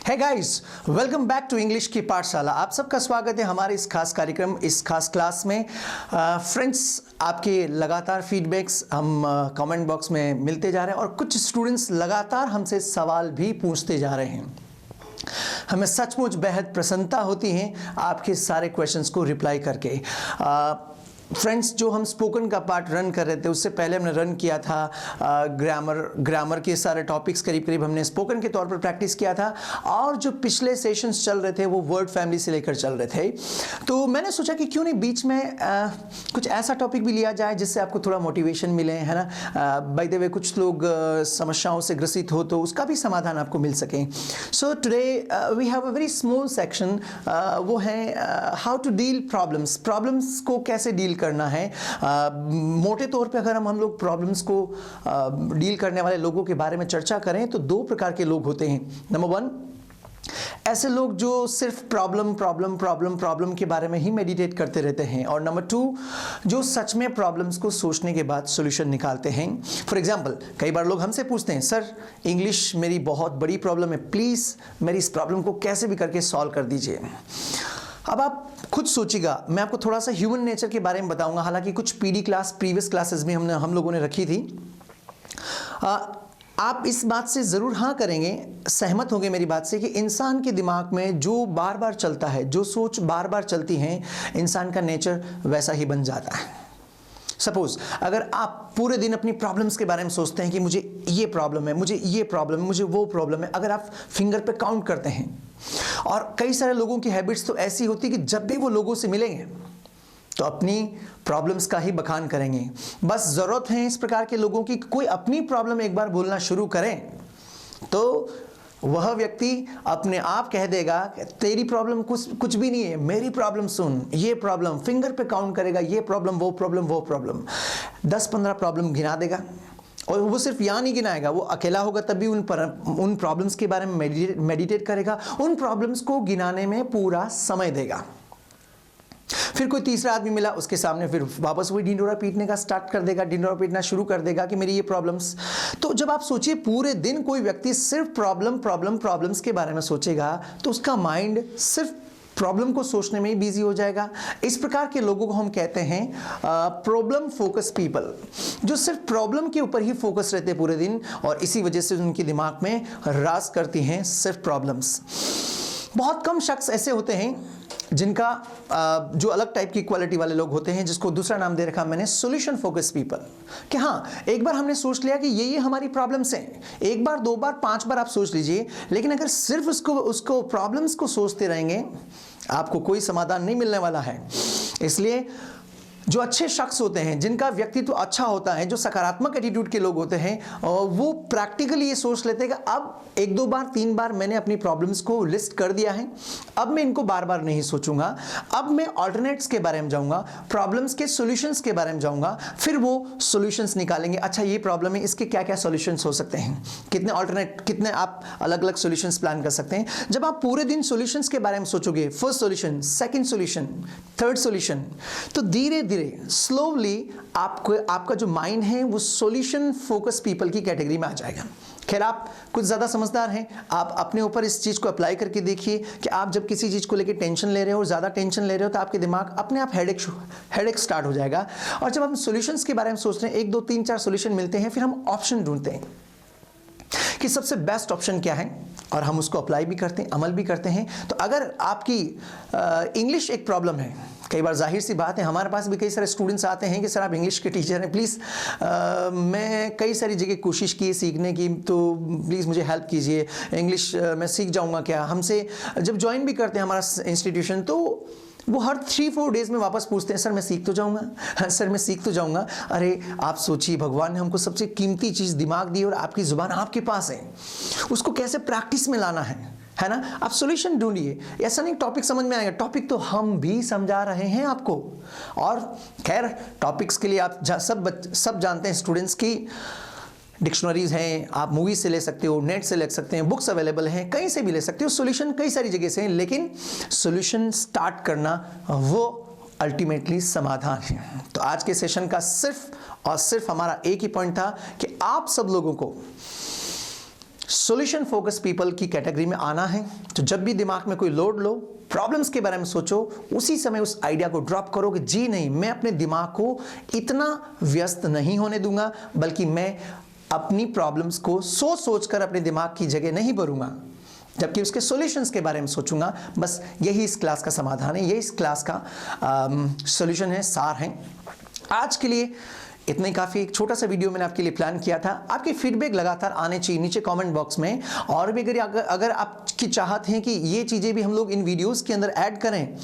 है guys, welcome back to English की पाठशाला। आप सबका स्वागत है हमारे इस खास कार्यक्रम, इस खास क्लास में। फ्रेंड्स, आपके लगातार फीडबैक्स हम कमेंट बॉक्स में मिलते जा रहे हैं और कुछ स्टूडेंट्स लगातार हमसे सवाल भी पूछते जा रहे हैं। हमें सचमुच बेहद प्रसन्नता होती है आपके सारे क्वेश्चंस को रिप्लाई करके। फ्रेंड्स, जो हम स्पोकन का पार्ट रन कर रहे थे उससे पहले हमने रन किया था ग्रामर के सारे टॉपिक्स करीब करीब हमने स्पोकन के तौर पर प्रैक्टिस किया था, और जो पिछले सेशंस चल रहे थे वो वर्ड फैमिली से लेकर चल रहे थे। तो मैंने सोचा कि क्यों नहीं बीच में कुछ ऐसा टॉपिक भी लिया जाए जिससे आपको थोड़ा मोटिवेशन मिले, है ना। बाय द वे, कुछ लोग समस्याओं से ग्रसित हो तो उसका भी समाधान आपको मिल सके। So today we have a very small section, वो है हाउ टू डील प्रॉब्लम्स को कैसे डील करना है। मोटे तौर पे अगर हम लोग प्रॉब्लम्स को डील करने वाले लोगों के बारे में चर्चा करें तो दो प्रकार के लोग होते हैं। नंबर वन, ऐसे लोग जो सिर्फ प्रॉब्लम के बारे में ही मेडिटेट करते रहते हैं, और नंबर टू, जो सच में प्रॉब्लम्स को सोचने के बाद सॉल्यूशन निकालते हैं। फॉर एग्जांपल, कई बार लोग हमसे पूछते हैं, सर इंग्लिश मेरी बहुत बड़ी प्रॉब्लम है, प्लीज मेरी इस प्रॉब्लम को कैसे भी करके सॉल्व कर दीजिए। अब आप खुद सोचिएगा, मैं आपको थोड़ा सा ह्यूमन नेचर के बारे में बताऊंगा। हालांकि कुछ प्रीवियस क्लासेस में हम लोगों ने रखी थी। आप इस बात से ज़रूर हाँ करेंगे, सहमत होंगे मेरी बात से, कि इंसान के दिमाग में जो बार बार चलता है, जो सोच बार बार चलती है, इंसान का नेचर वैसा ही बन जाता है। सपोज अगर आप पूरे दिन अपनी प्रॉब्लम्स के बारे में सोचते हैं कि मुझे ये प्रॉब्लम है, मुझे ये प्रॉब्लम है, मुझे वो प्रॉब्लम है, अगर आप फिंगर पे काउंट करते हैं, और कई सारे लोगों की हैबिट्स तो ऐसी होती है कि जब भी वो लोगों से मिलेंगे तो अपनी प्रॉब्लम्स का ही बखान करेंगे। बस ज़रूरत है इस प्रकार के लोगों की, कोई अपनी प्रॉब्लम एक बार बोलना शुरू करें तो वह व्यक्ति अपने आप कह देगा कि तेरी प्रॉब्लम कुछ भी नहीं है, मेरी प्रॉब्लम सुन, ये प्रॉब्लम, फिंगर पे काउंट करेगा, ये प्रॉब्लम, वो प्रॉब्लम 10-15 प्रॉब्लम गिना देगा। और वो सिर्फ यहाँ नहीं गिनाएगा, वो अकेला होगा तब भी उन प्रॉब्लम्स के बारे में मेडिटेट करेगा, उन प्रॉब्लम्स को गिनाने में पूरा समय देगा। फिर कोई तीसरा आदमी मिला, उसके सामने फिर वापस वही ढिंढोरा पीटने का स्टार्ट कर देगा, ढिंढोरा पीटना शुरू कर देगा कि मेरी ये प्रॉब्लम्स। तो जब आप सोचिए पूरे दिन कोई व्यक्ति सिर्फ प्रॉब्लम्स के बारे में सोचेगा तो उसका माइंड सिर्फ प्रॉब्लम को सोचने में ही बिजी हो जाएगा। इस प्रकार के लोगों को हम कहते हैं प्रॉब्लम फोकस पीपल, जो सिर्फ प्रॉब्लम के ऊपर ही फोकस रहते हैं पूरे दिन, और इसी वजह से उनके दिमाग में राज करती हैं सिर्फ प्रॉब्लम्स। बहुत कम शख्स ऐसे होते हैं जिनका जो अलग टाइप की क्वालिटी वाले लोग होते हैं, जिसको दूसरा नाम दे रखा मैंने सॉल्यूशन फोकस पीपल, कि हाँ एक बार हमने सोच लिया कि ये हमारी प्रॉब्लम्स हैं, एक बार, दो बार, 5 बार आप सोच लीजिए, लेकिन अगर सिर्फ उसको प्रॉब्लम्स को सोचते रहेंगे आपको कोई समाधान नहीं मिलने वाला है। इसलिए जो अच्छे शख्स होते हैं, जिनका व्यक्तित्व अच्छा होता है, जो सकारात्मक एटीट्यूड के लोग होते हैं, वो प्रैक्टिकली ये सोच लेते हैं कि अब 1-2 बार 3 बार मैंने अपनी प्रॉब्लम्स को लिस्ट कर दिया है, अब मैं इनको बार बार नहीं सोचूंगा, अब मैं ऑल्टरनेट्स के बारे में जाऊंगा, प्रॉब्लम्स के सॉल्यूशंस के बारे में जाऊंगा, फिर वो सॉल्यूशंस निकालेंगे। अच्छा ये प्रॉब्लम है, इसके क्या क्या सॉल्यूशंस हो सकते हैं, कितने आप अलग अलग सॉल्यूशंस प्लान कर सकते हैं। जब आप पूरे दिन सॉल्यूशंस के बारे में सोचोगे, first solution, second solution, third solution, तो धीरे धीरे स्लोली आपका जो माइंड है वो सॉल्यूशन फोकस पीपल की कैटेगरी में आ जाएगा। खैर, आप कुछ ज्यादा समझदार हैं, आप अपने ऊपर इस चीज को अप्लाई करके देखिए कि आप जब किसी चीज को लेकर टेंशन ले रहे हो और ज्यादा टेंशन ले रहे हो तो आपके दिमाग अपने आप हेडेक स्टार्ट हो जाएगा। और जब हम सॉल्यूशंस के बारे में सोच रहे हैं, 1 2 3 4 सॉल्यूशन मिलते हैं, फिर हम ऑप्शन ढूंढते हैं कि सबसे बेस्ट ऑप्शन क्या है, और हम उसको अप्लाई भी करते हैं, अमल भी करते हैं। तो अगर आपकी इंग्लिश एक प्रॉब्लम है, कई बार जाहिर सी बात है, हमारे पास भी कई सारे स्टूडेंट्स आते हैं कि सर आप इंग्लिश के टीचर हैं, प्लीज़ मैं कई सारी जगह कोशिश की सीखने की, तो प्लीज़ मुझे हेल्प कीजिए, इंग्लिश मैं सीख जाऊंगा क्या। हमसे जब ज्वाइन भी करते हैं हमारा इंस्टीट्यूशन, तो वो हर 3-4 डेज में वापस पूछते हैं, सर मैं सीख तो जाऊंगा, सर मैं सीख तो जाऊंगा। अरे आप सोचिए, भगवान ने हमको सबसे कीमती चीज़ दिमाग दी और आपकी ज़ुबान आपके पास है, उसको कैसे प्रैक्टिस में लाना है ना। आप सॉल्यूशन ढूंढिए। ऐसा नहीं टॉपिक समझ में आएगा, टॉपिक तो हम भी समझा रहे हैं आपको। और खैर टॉपिक्स के लिए आप सब जानते हैं स्टूडेंट्स की डिक्शनरीज हैं, आप मूवीज से ले सकते हो, नेट से ले सकते हैं, बुक्स अवेलेबल हैं, कहीं से भी ले सकते हो। सॉल्यूशन कई सारी जगह से हैं, लेकिन सॉल्यूशन स्टार्ट करना वो अल्टीमेटली समाधान है। तो आज के सेशन का सिर्फ और सिर्फ हमारा एक ही पॉइंट था कि आप सब लोगों को सॉल्यूशन फोकस पीपल की कैटेगरी में आना है। तो जब भी दिमाग में कोई लोड लो, प्रॉब्लम्स के बारे में सोचो, उसी समय उस आइडिया को ड्रॉप करो कि जी नहीं, मैं अपने दिमाग को इतना व्यस्त नहीं होने दूंगा, बल्कि मैं अपनी प्रॉब्लम्स को सोच सोच कर अपने दिमाग की जगह नहीं भरूंगा, जबकि उसके सॉल्यूशंस के बारे में सोचूंगा। बस यही इस क्लास का समाधान है, यही इस क्लास का सॉल्यूशन है, सार है। आज के लिए इतना ही काफ़ी। एक छोटा सा वीडियो मैंने आपके लिए प्लान किया था। आपकी फीडबैक लगातार आने चाहिए नीचे कमेंट बॉक्स में, और भी अगर आपकी चाहत है कि ये चीज़ें भी हम लोग इन वीडियोस के अंदर ऐड करें,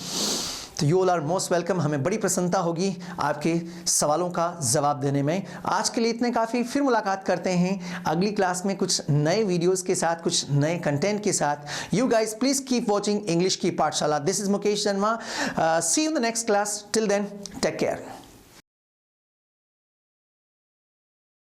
तो you all are most welcome. हमें बड़ी प्रसन्नता होगी आपके सवालों का जवाब देने में। आज के लिए इतने काफ़ी। फिर मुलाकात करते हैं अगली क्लास में कुछ नए वीडियोस के साथ, कुछ नए कंटेंट के साथ। You guys please keep watching English की पाठशाला। This is Mukesh Sharma. See you in the next class. Till then take care.